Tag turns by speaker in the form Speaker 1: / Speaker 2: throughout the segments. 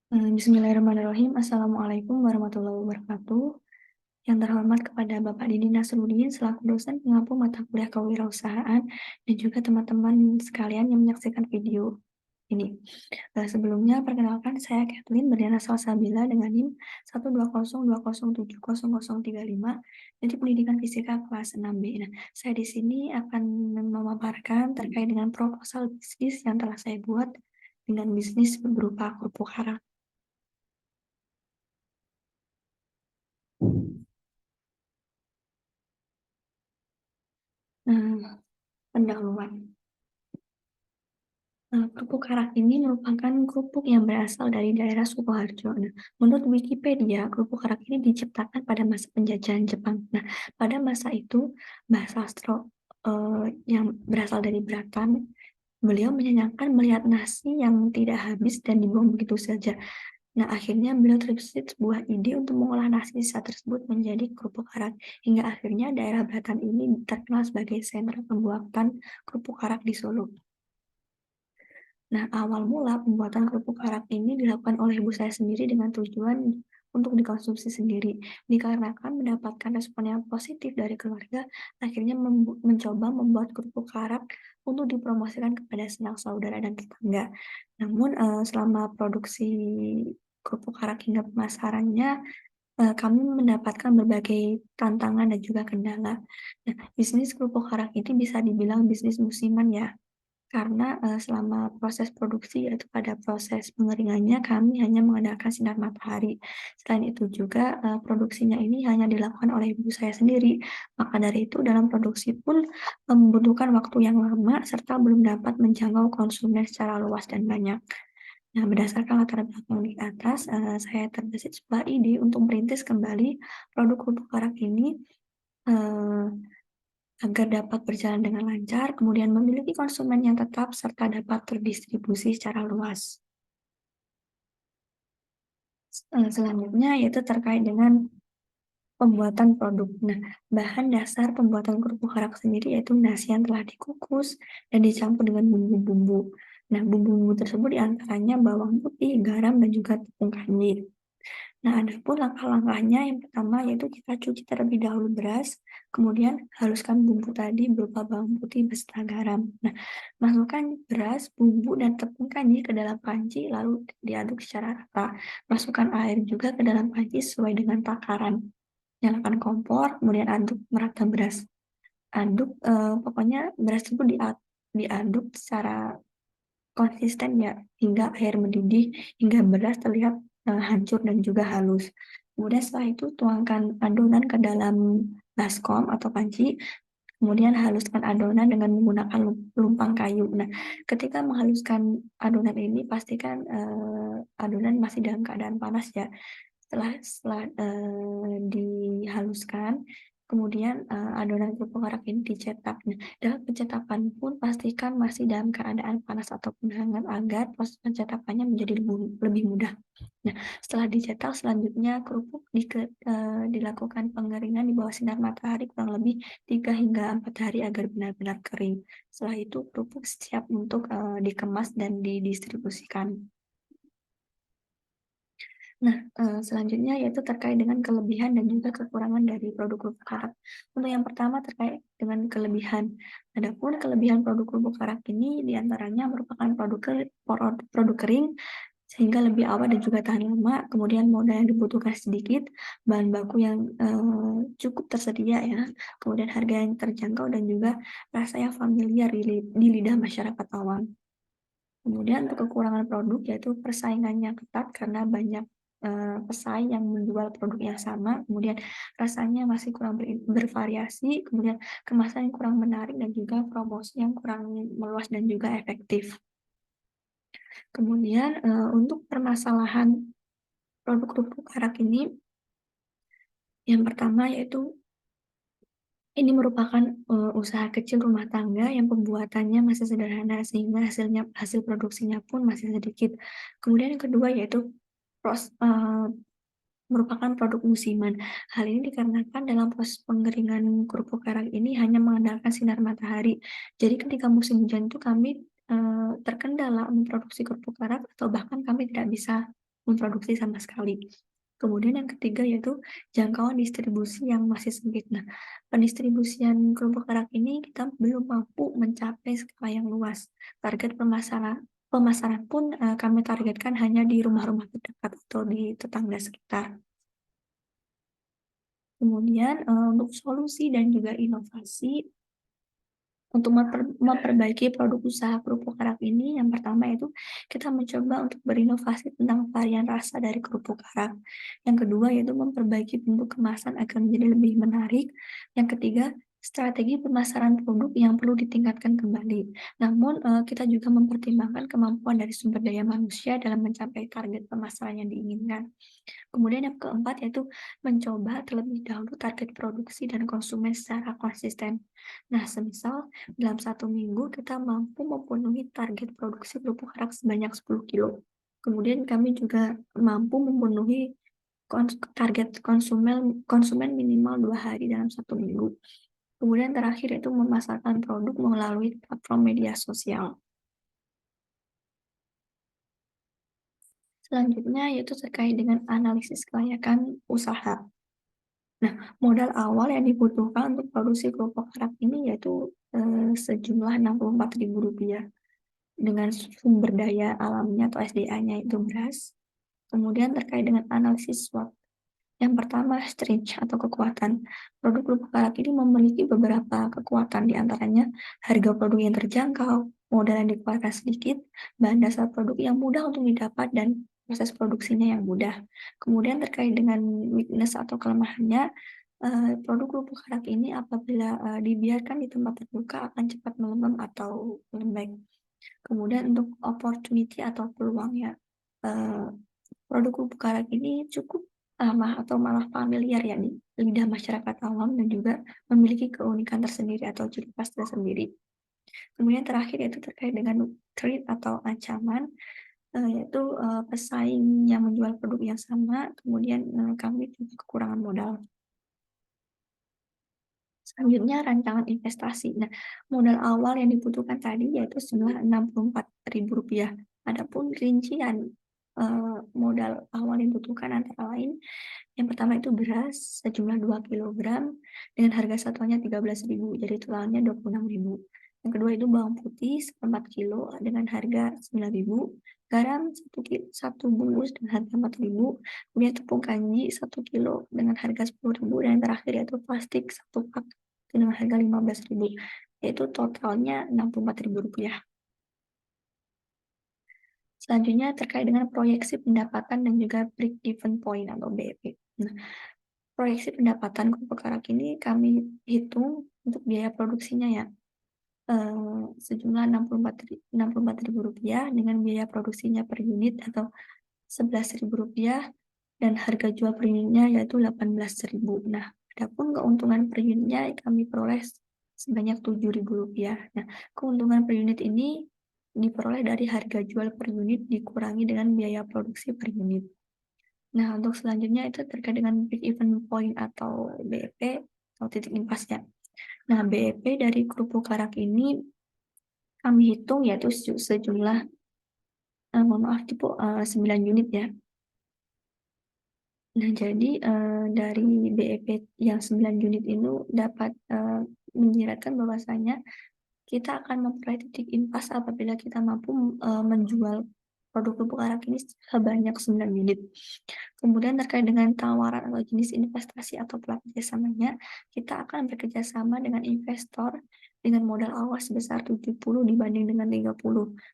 Speaker 1: Bismillahirrahmanirrahim. Assalamualaikum warahmatullahi wabarakatuh. Yang terhormat kepada Bapak Didi Nasruddin selaku dosen pengampu mata kuliah kewirausahaan dan juga teman-teman sekalian yang menyaksikan video ini. Sebelumnya perkenalkan saya Kathleen Berdiana Salsabila dengan NIM 12020700035 dari Pendidikan Fisika kelas 6B. Nah, saya di sini akan memaparkan terkait dengan proposal bisnis yang telah saya buat dengan bisnis berupa kerupuk harap. Pendahuluan. Kerupuk Karak ini merupakan kerupuk yang berasal dari daerah Sukoharjo. Nah, menurut Wikipedia, kerupuk Karak ini diciptakan pada masa penjajahan Jepang. Nah, pada masa itu, Mbah Sastro yang berasal dari Bratan, beliau menyayangkan melihat nasi yang tidak habis dan dibuang begitu saja. Nah, akhirnya beliau terbesit sebuah ide untuk mengolah nasi sisa tersebut menjadi kerupuk karak. Hingga akhirnya daerah Bratan ini terkenal sebagai sentra pembuatan kerupuk karak di Solo. Nah, awal mula pembuatan kerupuk karak ini dilakukan oleh ibu saya sendiri dengan tujuan untuk dikonsumsi sendiri. Dikarenakan mendapatkan respon yang positif dari keluarga, akhirnya mencoba membuat kerupuk karak untuk dipromosikan kepada sanak saudara dan tetangga. Namun, selama produksi kerupuk karak hingga pemasarannya, kami mendapatkan berbagai tantangan dan juga kendala. Nah, bisnis kerupuk karak ini bisa dibilang bisnis musiman ya, karena selama proses produksi, yaitu pada proses pengeringannya, kami hanya mengandalkan sinar matahari. Selain itu juga produksinya ini hanya dilakukan oleh ibu saya sendiri. Maka dari itu dalam produksi pun membutuhkan waktu yang lama serta belum dapat menjangkau konsumen secara luas dan banyak. Nah, berdasarkan latar belakang di atas, saya terbesit sebuah ide untuk merintis kembali produk kerupuk karak ini agar dapat berjalan dengan lancar, kemudian memiliki konsumen yang tetap, serta dapat terdistribusi secara luas. Selanjutnya yaitu terkait dengan pembuatan produk. Nah, bahan dasar pembuatan kerupuk karak sendiri yaitu nasi yang telah dikukus dan dicampur dengan bumbu-bumbu. Nah, bumbu-bumbu tersebut diantaranya bawang putih, garam, dan juga tepung kanji. Nah, ada pun langkah-langkahnya yang pertama yaitu kita cuci terlebih dahulu beras, kemudian haluskan bumbu tadi berupa bawang putih beserta garam. Nah, masukkan beras, bumbu, dan tepung kanji ke dalam panci, lalu diaduk secara rata. Masukkan air juga ke dalam panci sesuai dengan takaran. Nyalakan kompor, kemudian aduk merata beras. Aduk, pokoknya beras tersebut diaduk secara konsisten ya, hingga air mendidih, hingga beras terlihat hancur dan juga halus. Kemudian setelah itu tuangkan adonan ke dalam baskom atau panci, kemudian haluskan adonan dengan menggunakan lumpang kayu. Nah, ketika menghaluskan adonan ini, pastikan adonan masih dalam keadaan panas ya. Setelah dihaluskan, kemudian adonan kerupuk karak ini dicetak. Nah, dalam pencetakan pun pastikan masih dalam keadaan panas ataupun hangat agar proses pencetakannya menjadi lebih mudah. Nah, setelah dicetak, selanjutnya kerupuk dilakukan pengeringan di bawah sinar matahari kurang lebih 3 hingga 4 hari agar benar-benar kering. Setelah itu kerupuk siap untuk dikemas dan didistribusikan. Nah, selanjutnya yaitu terkait dengan kelebihan dan juga kekurangan dari produk kerupuk karak. Untuk yang pertama terkait dengan kelebihan. Adapun kelebihan produk kerupuk karak ini diantaranya merupakan produk kering sehingga lebih awet dan juga tahan lama, kemudian modal yang dibutuhkan sedikit, bahan baku yang cukup tersedia ya, kemudian harga yang terjangkau dan juga rasa yang familiar di lidah masyarakat awam. Kemudian untuk kekurangan produk yaitu persaingannya ketat karena banyak pesaing yang menjual produk yang sama, kemudian rasanya masih kurang bervariasi, kemudian kemasan yang kurang menarik dan juga promosi yang kurang meluas dan juga efektif. Kemudian untuk permasalahan produk kerupuk karak ini, yang pertama yaitu ini merupakan usaha kecil rumah tangga yang pembuatannya masih sederhana sehingga hasil produksinya pun masih sedikit. Kemudian yang kedua yaitu merupakan produk musiman. Hal ini dikarenakan dalam proses pengeringan kerupuk karak ini hanya mengandalkan sinar matahari. Jadi ketika musim hujan itu kami terkendala memproduksi kerupuk karak atau bahkan kami tidak bisa memproduksi sama sekali. Kemudian yang ketiga yaitu jangkauan distribusi yang masih sempit. Nah, pendistribusian kerupuk karak ini kita belum mampu mencapai skala yang luas. Target pemasaran pun kami targetkan hanya di rumah-rumah terdekat atau di tetangga sekitar. Kemudian untuk solusi dan juga inovasi untuk memperbaiki produk usaha kerupuk karak ini, yang pertama itu kita mencoba untuk berinovasi tentang varian rasa dari kerupuk karak. Yang kedua yaitu memperbaiki bentuk kemasan agar menjadi lebih menarik. Yang ketiga, strategi pemasaran produk yang perlu ditingkatkan kembali. Namun, kita juga mempertimbangkan kemampuan dari sumber daya manusia dalam mencapai target pemasaran yang diinginkan. Kemudian yang keempat yaitu mencoba terlebih dahulu target produksi dan konsumen secara konsisten. Nah, semisal dalam 1 minggu kita mampu memenuhi target produksi kerupuk karak sebanyak 10 kilo. Kemudian kami juga mampu memenuhi target konsumen konsumen minimal 2 hari dalam 1 minggu. Kemudian terakhir yaitu memasarkan produk melalui platform media sosial. Selanjutnya yaitu terkait dengan analisis kelayakan usaha. Nah, modal awal yang dibutuhkan untuk produksi kerupuk karak ini yaitu sejumlah Rp64.000 dengan sumber daya alamnya atau SDA-nya itu beras. Kemudian terkait dengan analisis SWOT. Yang pertama, strength atau kekuatan. Produk kerupuk karak ini memiliki beberapa kekuatan, di antaranya harga produk yang terjangkau, modal yang dikeluarkan sedikit, bahan dasar produk yang mudah untuk didapat, dan proses produksinya yang mudah. Kemudian terkait dengan weakness atau kelemahannya, produk kerupuk karak ini apabila dibiarkan di tempat terbuka akan cepat melembab atau lembek. Kemudian untuk opportunity atau peluangnya, produk kerupuk karak ini cukup ramah atau malah familiar ya di lidah masyarakat awam dan juga memiliki keunikan tersendiri atau ciri khas tersendiri. Kemudian terakhir yaitu terkait dengan threat atau ancaman, yaitu pesaing yang menjual produk yang sama, kemudian kami juga kekurangan modal. Selanjutnya rancangan investasi. Nah, modal awal yang dibutuhkan tadi yaitu sejumlah Rp64.000. Adapun rincian modal awal yang dibutuhkan antara lain, yang pertama itu beras sejumlah 2 kilogram dengan harga satuannya Rp13.000, jadi totalnya Rp26.000. Yang kedua itu bawang putih 4 kilo dengan harga Rp9.000, garam 1 bungkus dengan harga Rp4.000, kemudian tepung kanji 1 kilo dengan harga Rp10.000, dan yang terakhir yaitu plastik 1 pak dengan harga Rp15.000, yaitu totalnya Rp64.000. Selanjutnya terkait dengan proyeksi pendapatan dan juga break-even point atau BEP. Nah, proyeksi pendapatan kerupuk karak ini kami hitung untuk biaya produksinya ya, sejumlah Rp64.000 dengan biaya produksinya per unit atau Rp11.000 dan harga jual per unitnya yaitu Rp18.000. Nah, adapun keuntungan per unitnya kami peroleh sebanyak Rp7.000. Nah, keuntungan per unit ini diperoleh dari harga jual per unit dikurangi dengan biaya produksi per unit. Nah, untuk selanjutnya itu terkait dengan break-even point atau BEP atau titik impasnya. Nah, BEP dari kerupuk karak ini kami hitung yaitu sejumlah, mohon maaf itu 9 unit ya. Nah, jadi dari BEP yang 9 unit itu dapat menyiratkan bahwasanya kita akan memperoleh titik impas apabila kita mampu menjual produk kerupuk karak ini sebanyak 9 unit. Kemudian terkait dengan tawaran atau jenis investasi atau pelaku kerjasamanya, kita akan bekerja sama dengan investor dengan modal awal sebesar 70 dibanding dengan 30.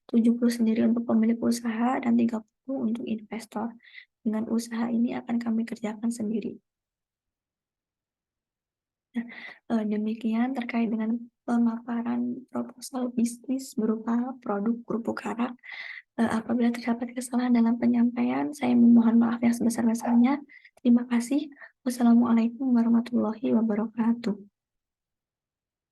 Speaker 1: 70 sendiri untuk pemilik usaha dan 30 untuk investor. Dengan usaha ini akan kami kerjakan sendiri. Demikian terkait dengan pemaparan proposal bisnis berupa produk kerupuk karak. Apabila terdapat kesalahan dalam penyampaian, saya memohon maaf yang sebesar-besarnya. Terima kasih. Wassalamualaikum warahmatullahi wabarakatuh.